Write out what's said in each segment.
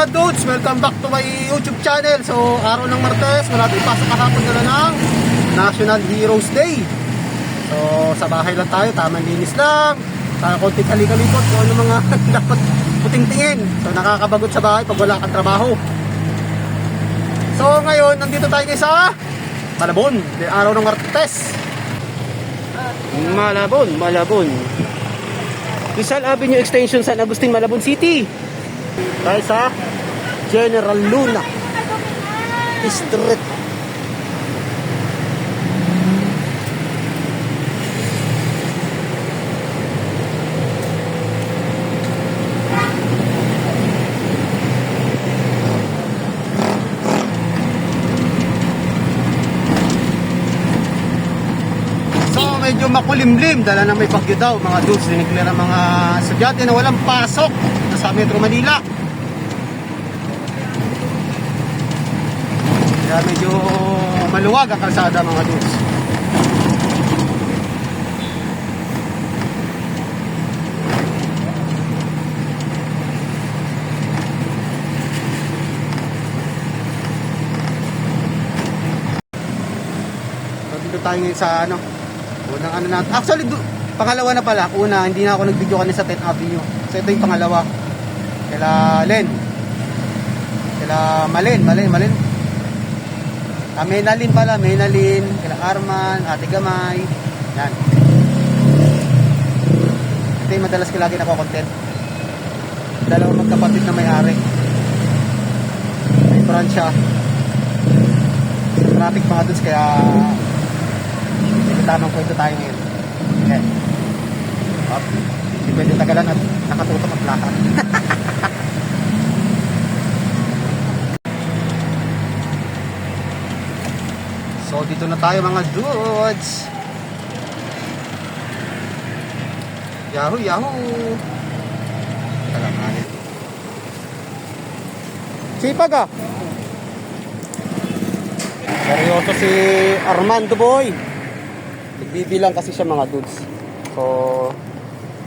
mga dudes, welcome back to my YouTube channel. So, araw ng Martes, wala tayong pasok kahapon na ng National Heroes Day. So, sa bahay lang tayo, tamang linis lang. Tayo konting halikalikot kung ano mga dapat puting tingin. So, nakakabagot sa bahay pag wala kang trabaho. So, ngayon, nandito tayo ngayon sa Malabon, araw ng Martes. Malabon. Rizal Avenue Extension, San Agustin, Malabon City. Tayo sa General Luna Street. So medyo makulimlim, dala na may bagyo daw mga dudes. Dinikler ang mga estudyante na walang pasok sa Metro Manila. Kaya medyo maluwag ang kalsada mga dudes. So dito tayo ngayon sa unang natin. Actually, pangalawa na pala. Una, hindi na ako nag-video kanina sa 10th Avenue. So ito yung pangalawa. Kila Len. Kila Malen. Menalin pala, Menalin. Kila Arman, Ate Gamay. Yan. Ito yung madalas ko lagi nako-content. Dalawang magkapatid na may-ari. May branch siya. Traffic mga dudes, kaya hindi tamang kwento tayo ngayon. Okay. Hindi pwede tagalan at nakatutok at lahat. So dito na tayo mga dudes. Yahoo. Talanganin. Sipag ah. Seryoso si Armando boy. Nagbibilang kasi siya mga dudes. So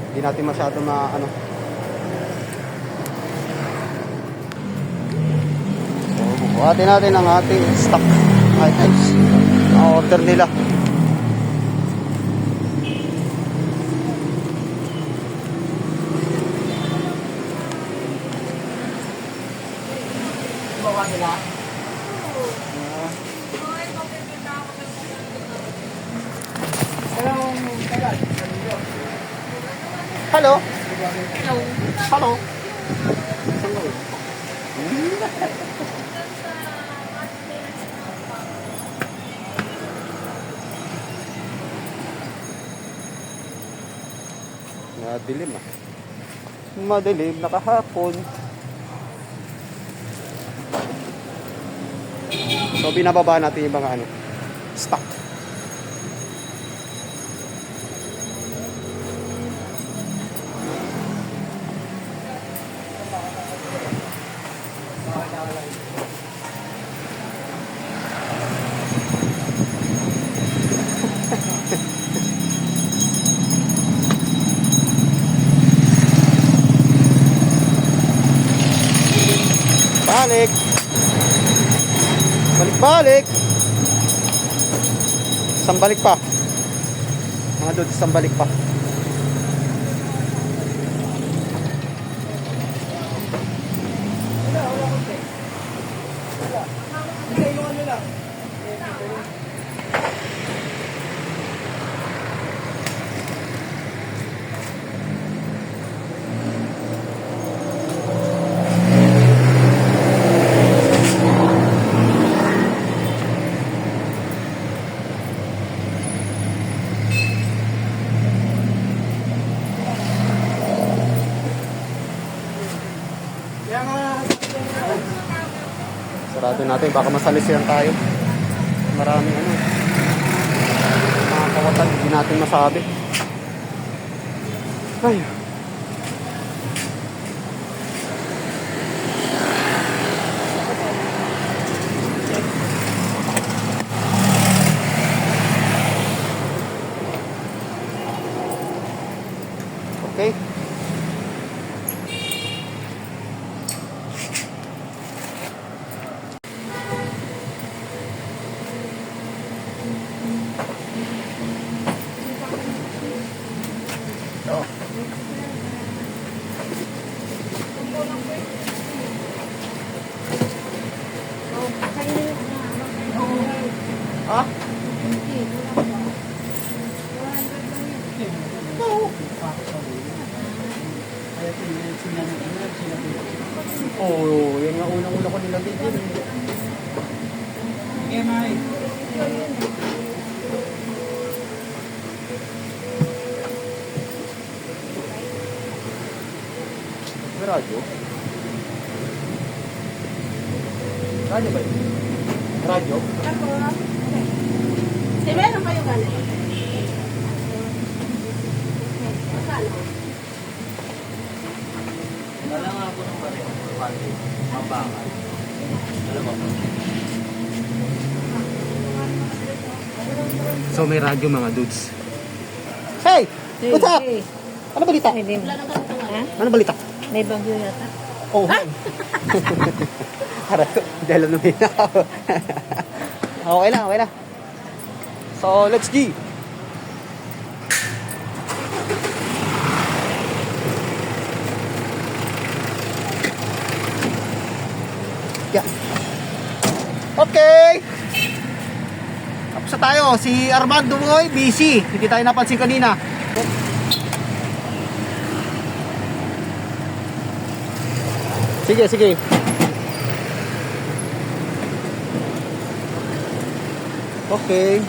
hindi natin masyado So bukuhatin natin ang ating stock items na order nila. Hello. Madilim na kahapon. So binababa natin yung mga stock. Balik. Sambalik pa. Mga dudes, sambalik pa. Sarado natin, baka masalisihan tayo. Maraming mga kawatan, hindi natin masabi. Ay. Okay. Ha? Oo. Oo, yan nga unang-una ko nilagay din. Sige, May. May radyo? Radyo ba yun? Radyo? Di meron kayo ganito? Wala nga ako ng pareho. Pati, mabangal. Alam mo ba? So may radyo mga dudes. Hey! What's up? Ano balita? Wala nang ganito nga. Ano balita? May bagyo yata. Oh, hi. Harap ko. Hindi alam namin ako. Okay lang, okay lang. So, let's G. Yeah. Okay. Tapos na tayo. Si Armando Moy, busy. Hindi tayo napansin kanina. Sige, sige. Okay.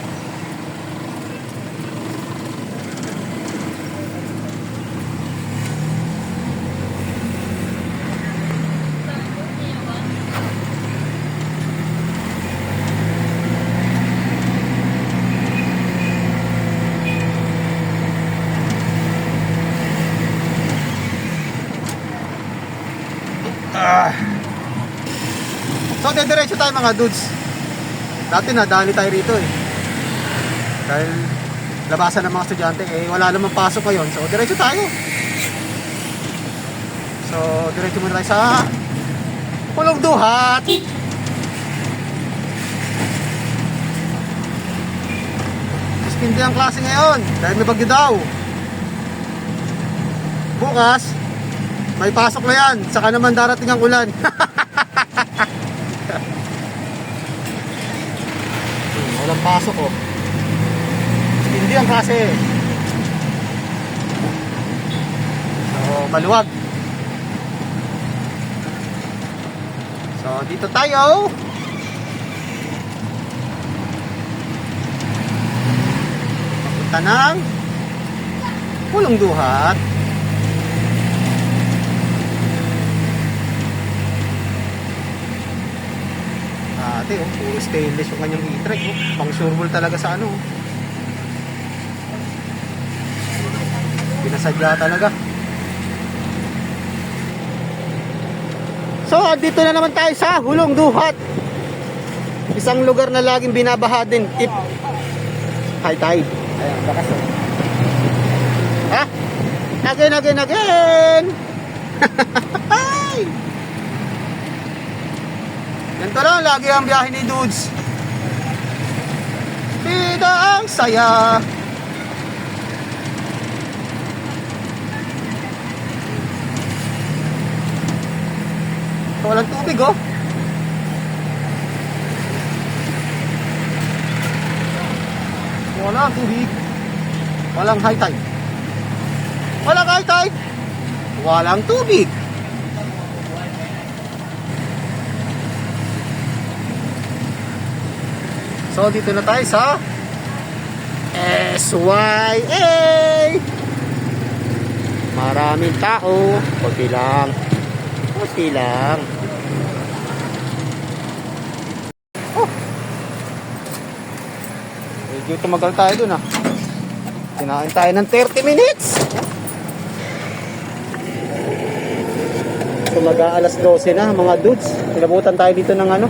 So, dediretso tayo mga dudes. Dati nadali tayo rito eh. Dahil labasan ng mga estudyante eh wala namang pasok ngayon. So, diretso tayo. So, diretso muna tayo sa Pulong Duhat. Hindi ang klase ngayon dahil may bagyo daw. Bukas may pasok na yan. Saka naman darating ang ulan. Walang pasok oh. Hindi ang klase. So, maluwag. So, dito tayo. Papunta ng Pulong Duhat. Ate, oh, puro stainless yung kanyang e-trek, oh. Pang sureball talaga sa ano. Pinasadya talaga. So, dito na naman tayo sa Pulong Duhat. Isang lugar na laging binabaha din if high tide. Ayan, bakas oh. Ha? Again. Ganito lang, lagi ang biyahe ni dudes. Bida ang saya. Walang tubig oh. Walang tubig. Walang high tide. Walang high tide. Walang tubig. So, dito na tayo sa SYA. Maraming tao. Kunti lang. Oh. Medyo tumagal tayo dun ah. Kinain tayo ng 30 minutes. So, mag-aalas 12 na mga dudes. Pinabutan tayo dito ng ano.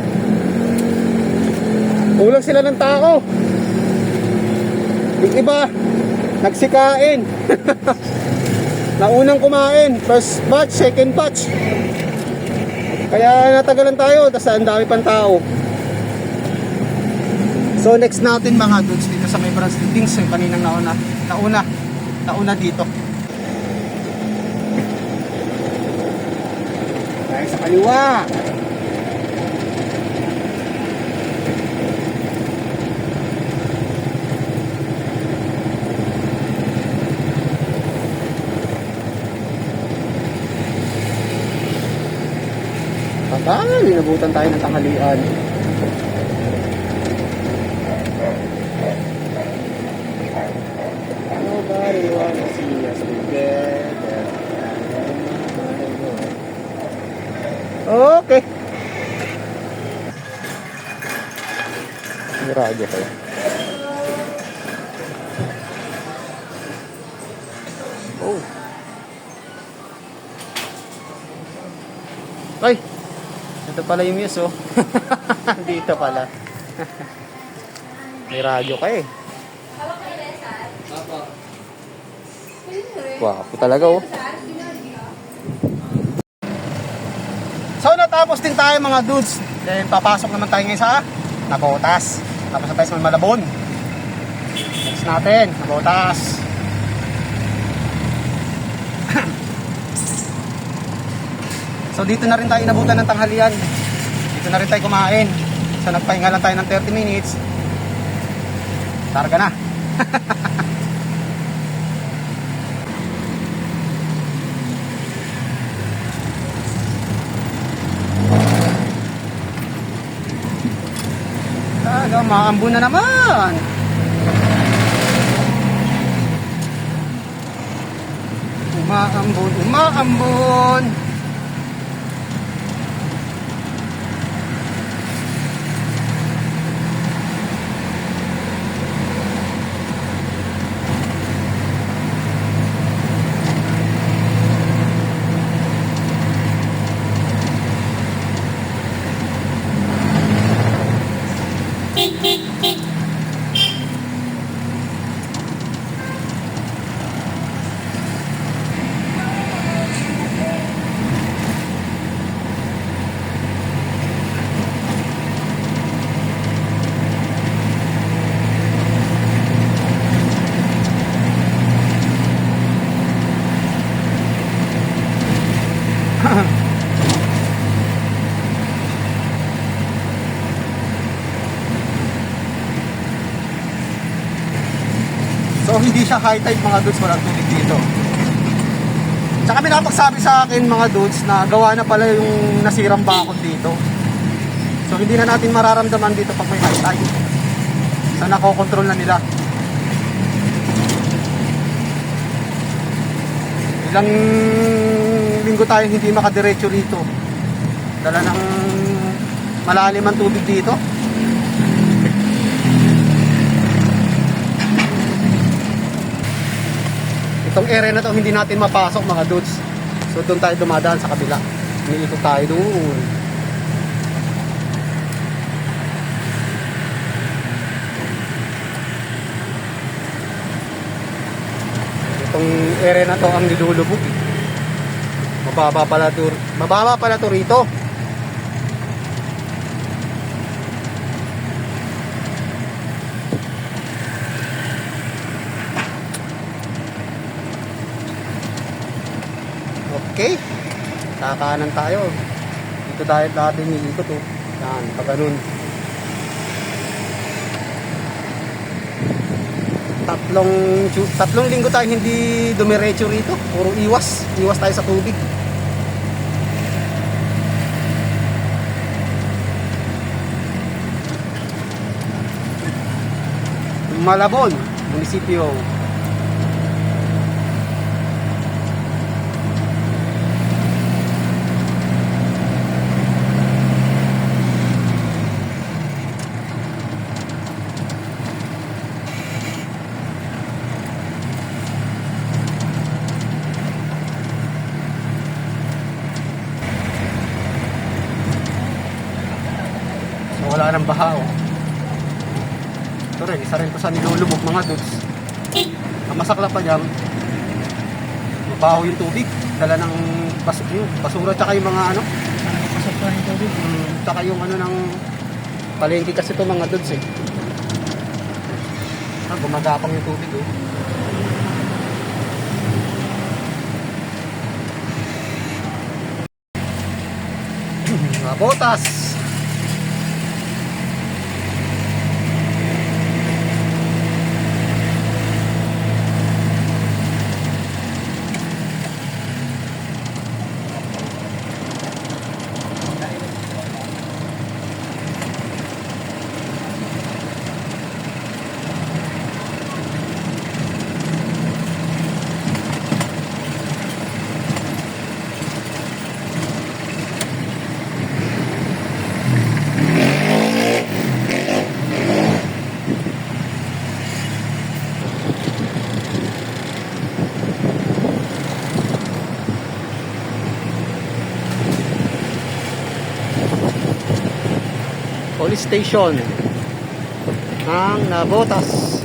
Kulang sila ng tao. Yung iba, nagsikain. Naunang kumain. First batch, second batch. Kaya natagalan tayo. Tapos ang dami pang tao. So next natin mga dudes dito sa may branch meetings. Yung kaninang nauna dito. Tayo sa kaliwa. inabutan tayo ng tanghalian. Nobody wanna see us together. Okay. May radyo kayo. Oh. Ay! Ito pala yung muse, oh. Dito pala. May radyo ka eh. Wapo talaga, oh. So, natapos din tayo mga dudes. Then, papasok naman tayo ngayon sa Nabotas. Tapos na tayo sa Malabon. Next natin, Nabotas. So dito na rin tayo inabutan ng tanghalian. Dito na rin tayo kumain. So nagpahinga lang tayo ng 30 minutes. Targa na. Talaga, maambun na naman. Umaambon, umaambon. So hindi siya high tide mga dudes, walang tubig dito. Tsaka may nakapagsabi sa akin mga dudes na gawa na pala yung nasirang bakod dito. So hindi na natin mararamdaman dito pag may high tide. So nakokontrol na nila. Ilang linggo tayo hindi makadiretso rito. Dala ng malalim ang tubig dito. Itong area na to hindi natin mapasok mga dudes. So doon tayo dumadaan sa kabila. Iniikot tayo doon. Itong area na to ang nilulubog. Mababa pala to rito. Okay, kakanan tayo. Dito dahil dati nilikot, oh. Yan, pag ganun. Tatlong linggo tayo hindi dumiretso rito. Puro iwas tayo sa tubig. Malabon, munisipyo. Wala nang baha, oh. Ito rin, isa rin to sa nilulubog mga dudes. Ang masakla pa dyan, mabaho yung tubig. Dala ng basura tsaka yung mga ano. Pasok yung tubig. Tsaka yung ano ng palengke kasi ito mga dudes eh. Gumagapang yung tubig, oh. Nabotas. Police Station ng Navotas.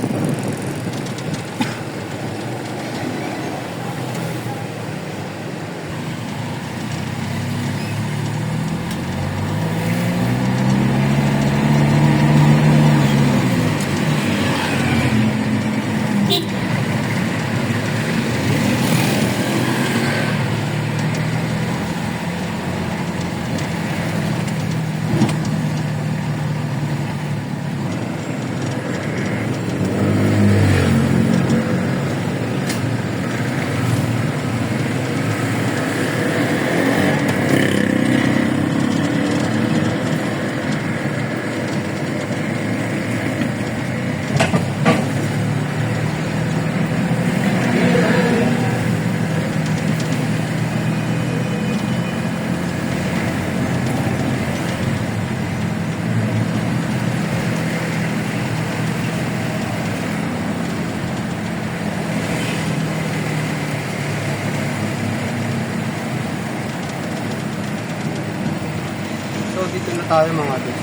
So dito na tayo mga dudes.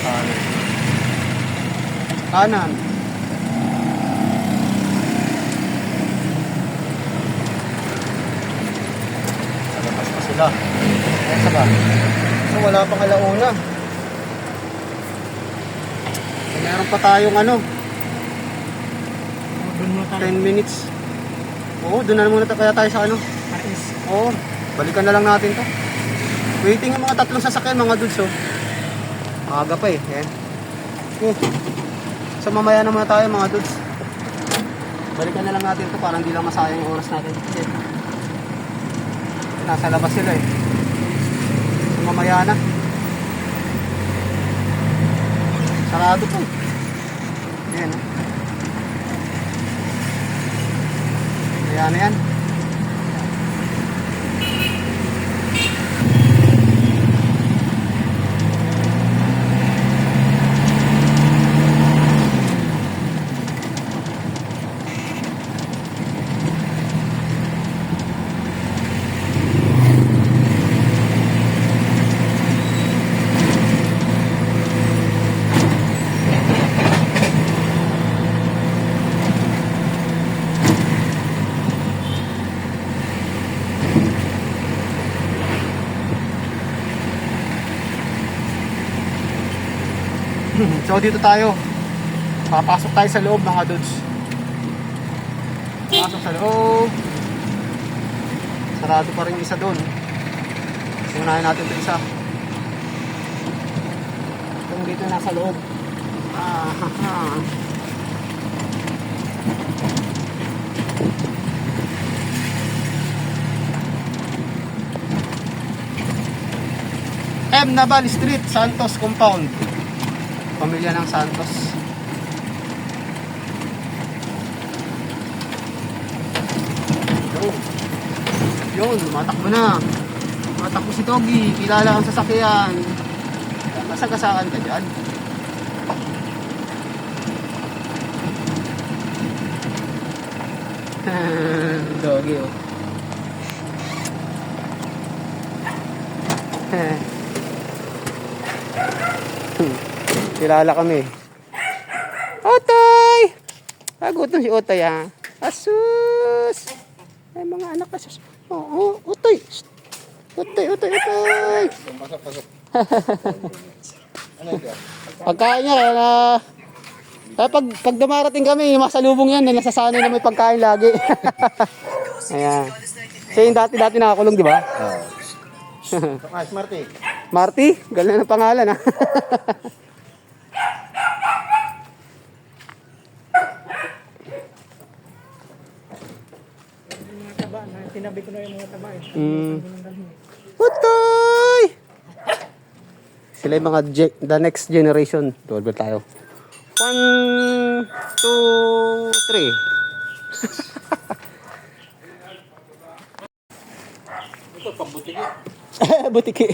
Kanan. Kanan. Sa labas pa sila. Ay, saka. So wala pang alauna. So, meron pa tayong ano, Doon mo 10 minutes. Oo, doon na muna kaya tayo sa ano. Paris. Oo, balikan na lang natin to. Waiting yung mga tatlong sasakyan mga dudes, oh. Maaga pa eh. Yan. So mamaya na muna tayo mga dudes. Balikan na lang natin to para hindi lang masayang yung oras natin. Kasi nasa labas sila eh. So mamaya na. Sarado to. Yan. Ayan na yan. So dito tayo. Papasok tayo sa loob mga dudes. Pasok sa loob. Sarado pa rin yung isa doon. Unahin natin ito isa. Itong dito nasa loob. M. Naval Street, Santos Compound. Pamilya ng Santos. Yun, matakbo na. Matakbo si Togi. Kilala ang sasakyan. Kasagasakan ka dyan. Doggy, oh. Kilala kami. Otoy! Gutom si Otoy, ah. Asus! Ay, mga anak asus. Oo, Otoy. Otoy, Otoy, Otoy. Pasok. Ano ito? Pagkain niya, kaya na... Kaya pag dumarating kami, masalubong yan. Nasasanay na may pagkain lagi. Ayan. Siya yung dati nakakulong, di ba? Marty. Marty? Galing ang pangalan, ah. Tinabi ko na yung mga taba eh. Otoy! Sila yung mga the next generation. Tuwal ba tayo? 1, 2, 3. Ito, pambutiki. Butiki.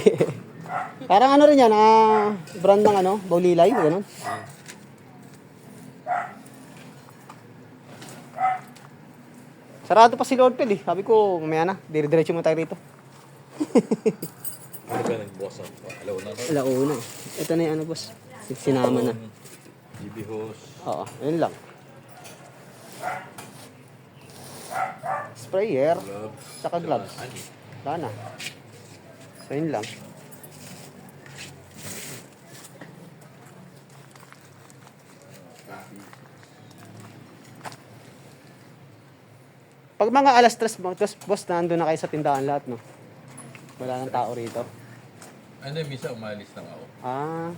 Parang ano rin yan, brand ng ano, Baulilay, gano'n. Sarado pa si Lord Phil eh. Sabi ko, mamaya na, dire-diretso mo tayo rito. Ano ba nag-boss ako? Alaw na. Alauna eh. Ito na yung ano boss. Sinama na. BB hose. Oo, yun lang. Sprayer, Gloves. saka gloves. Ani. Wala na. So yun lang. Pag mga alas 3, boss, nandun na kayo sa tindahan lahat, no? Wala nang tao rito. Ano yung minsan umalis lang ako. Ah,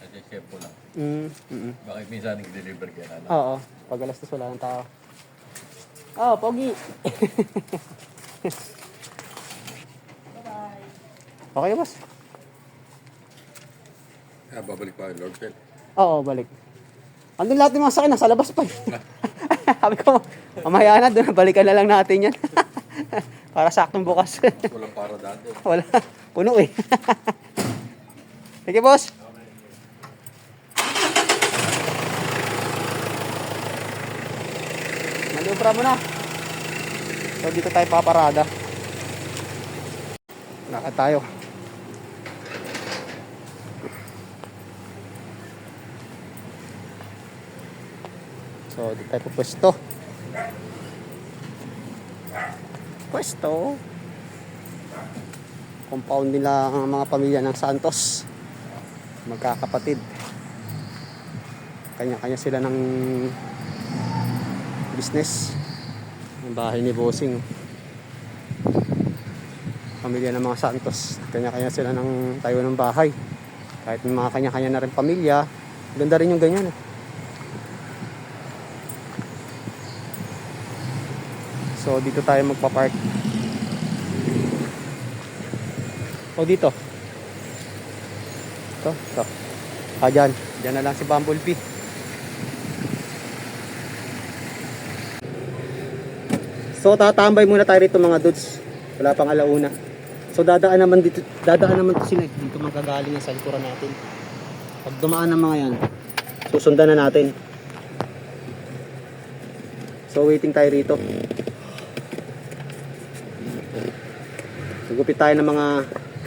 Kasi chef ko lang. Bakit minsan nag-deliver ka na? oo. Pag alas 3, wala nang tao. Oh, pogi. Okay, boss? Babalik pa yung Lord Pet. Oo, balik. Andun lahat ng mga sakyan, nasa labas pa. Sabi ko, mamaya na, doon, balikan na lang natin yan. Para saktong bukas. Walang para dati. Wala, puno eh. Sige, boss. Maniubra mo na. So, dito tayo paparada. Lakad tayo. So, dito tayo pwesto. Pwesto. Compound nila ang mga pamilya ng Santos. Magkakapatid. Kanya-kanya sila ng business. Ang bahay ni Bossing. Pamilya ng mga Santos. Kanya-kanya sila ng tayo ng bahay. Kahit may mga kanya-kanya na rin pamilya. Ganda rin yung ganyan. So dito tayo magpa-park. O dito. Ito. Dyan. Dyan na lang si Bumblebee. So tatambay muna tayo rito mga dudes. Wala pang alauna. So dadaan naman to sila. Dito magkagaling sa likuran natin. Pag dumaan ng mga yan, susundan na natin. So waiting tayo rito. Gupit tayo ng mga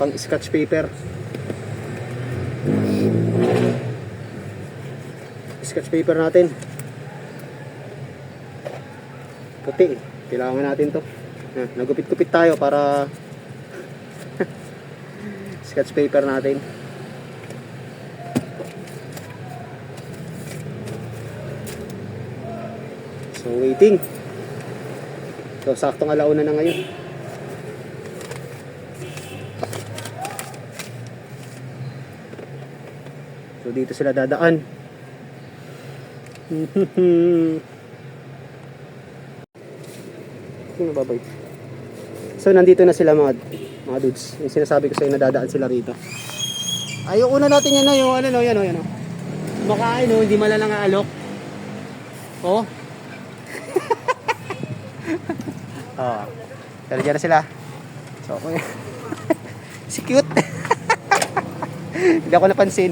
pang scratch paper. Scratch paper natin. Puti. Kailangan natin to. Nagupit-gupit tayo para scratch paper natin. So waiting. So saktong alauna na ngayon. So dito sila dadaan. Sino babay? So nandito na sila mga dudes. Yung sinasabi ko sa inyo, nadadaan sila rito. Ay, yung una natin yan na, yung ano, yan o. Makain o, hindi malalang alok. Oh. Oh. Pero dyan na sila. So, si cute. Hindi ako napansin.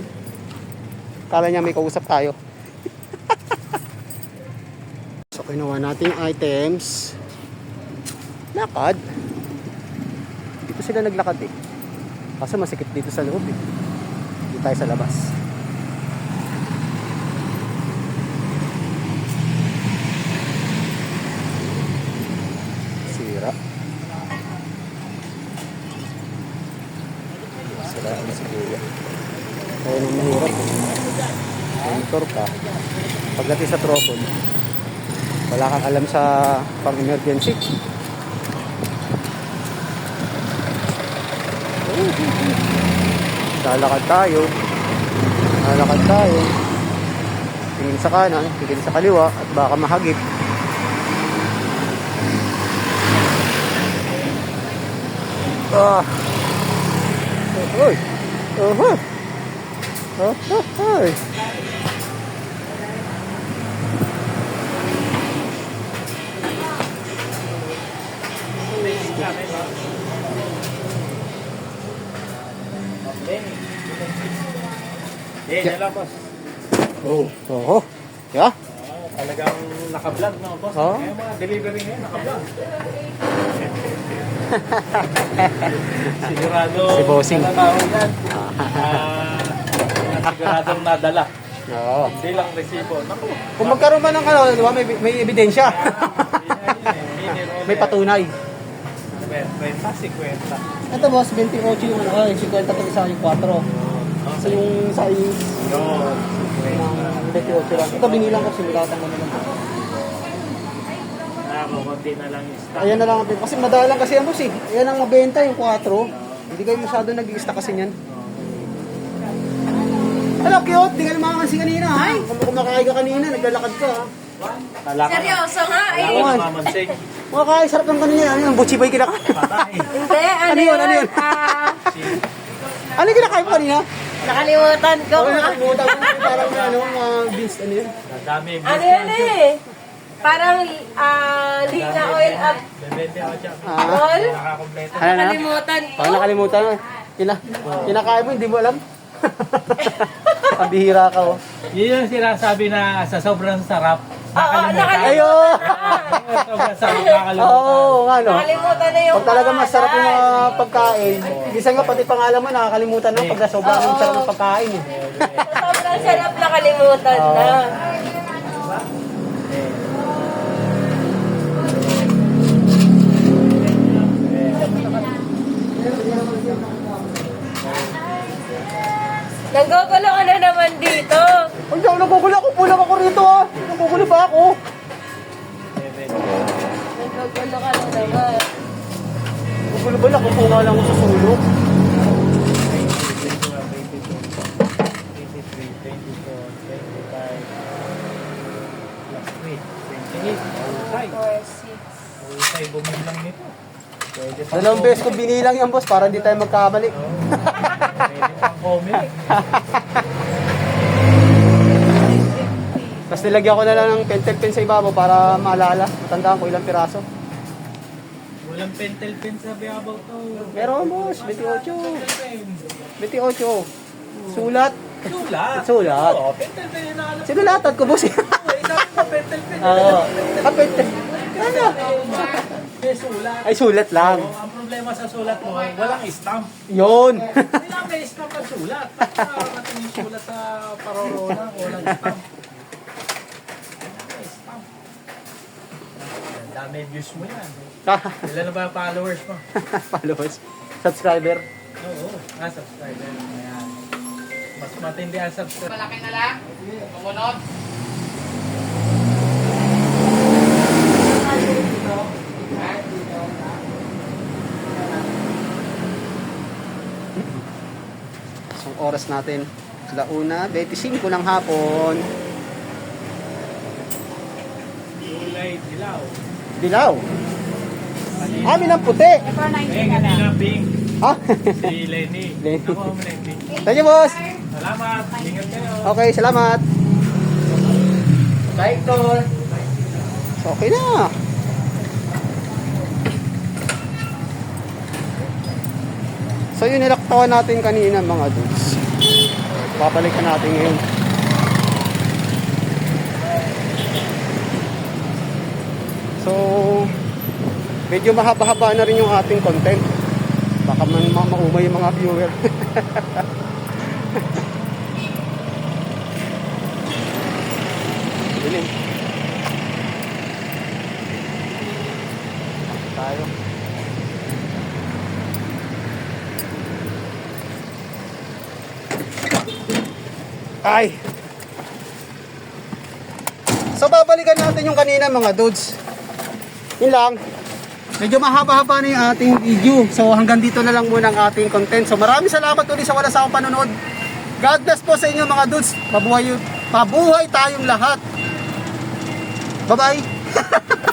Kala niya may kausap tayo. So, kinuha natin yung items. Lakad. Dito sila naglakad eh. Kaso masikip dito sa loob eh. Dito tayo sa labas. Sira. Sira ang si Kuya. Kaya nang mahirap eh. Motor ka. Pagdating sa tropon, wala kang alam sa pang-emergency. Lalakad tayo. Tingin sa kanan, tingin sa kaliwa, at baka mahagip. Oy. Oy. Nila, boss. Oh. Yeah. Talagang naka-vlog na, boss. Oo. Kaya mga delivery ngayon, naka-vlog. Sigurado. Si Bossing. Nananawin yan. Siguradong nadala. Oo. Hindi lang resibo. Naku. Kung magkaroon man ng ano, di ba, may ebidensya. May patunay. 30, 50. Ito boss, 28 yung ano, 50 to isa yung 4. So yung size Yun. ng 28 lang. Ito binilang ko, simulatan ko na lang. Konti na lang yung stock. Ayan na lang, kasi madalang kasi yan boss eh. Ayan ang mabenta yung 4. Hindi kayo masyado nag-i-stock kasi yan. Hello, cute! Di ka naman kasi kanina, ha? Kung kumakain ka kanina, naglalakad ka, ha? Seryoso nga, eh. Oo. Mamansig. Kumakain, sarap ng kanina. Ano yung butchi boy kinakain? Patay. Hindi, Ano yun, ano yun? Ano yung kinakain mo kanina? Nakalimutan ko. Oo, nakalimutan ko. Parang may ano, mga beans, ano yun? Dami. Ano yun eh? Parang lina oil up Bebente ako dyan. roll. Nakakompleto. Ano na? Nakalimutan ko. Parang nakalimutan mo. Kinakain mo, hindi mo alam. Pambihira ka, oh. Yun yung sinasabi na sa sobrang sarap. Nakalimutan. Ayo! Sobrang sarap nakalimutan. Oo, nga, no? Nakalimutan na yung Pag talaga masarap yung pangalan. mga pagkain, minsan nga pati pangalan mo nakakalimutan mo pag nasobrang yung sarap ng pagkain. Eh. Sobrang sarap, nakalimutan na. Nanggugulo ka na naman dito. Ay, daw, nagugulo ako. Pulang ako rito, ah. Nagugulo ba ako? Nanggugulo ka na naman. Nagugulo ba? Nakupunga lang ako sa sulok. 28. Bumili lang nito. Pwede pang Dalawang beses ko binilang yan, boss, para hindi tayo magkamali. Pwede pang comic. Tapos nilagyan ko na lang ng pentel pen sa ibabaw para maalala. Tandaan ko ilang piraso. Walang pentel pen sa Biabaw to. Meron, boss. 28. Pen. 28. Sulat. Sulat. Sulat. Oo, pentel pen yun na alam. Sinulatan ko, boss. Sabi mo pentel pen. Oo. Pentel. Ano? May sulat. Ay, sulat lang. Oo, ang problema sa sulat mo, walang stamp. Yun. Kailangan may stamp ang sulat. Natin yung sulat sa parorona, walang stamp. May stamp. Ang dami views mo yan. Ilan na ba ang followers mo? Followers. Subscriber. Oo, subscriber. Ayan. Mas matindi ang subscriber. Malaki na lang. Kumunod. So, oras natin. 1:25 ng hapon. Kulay dilaw. Dilaw. Amin ang puti. Kanina pink. Ah. Si Lenny. Lenny. Ako mo Lenny. Thank you, boss. Salamat. Ingat kayo. Okay, salamat. Bye, Tol. So, okay na. So, yun nilaktawan natin kanina mga dudes. Babalikan natin ngayon. So, medyo mahaba-haba na rin yung ating content. Baka maumay yung mga viewer. Dilim. Tayo. Ay. So babalikan natin yung kanina mga dudes. Yun lang. Medyo mahaba-haba na yung ating video. So hanggang dito na lang muna ang ating content. So maraming salamat ulit sa walang sawang panonood. God bless po sa inyo mga dudes. Mabuhay tayong lahat. Bye-bye.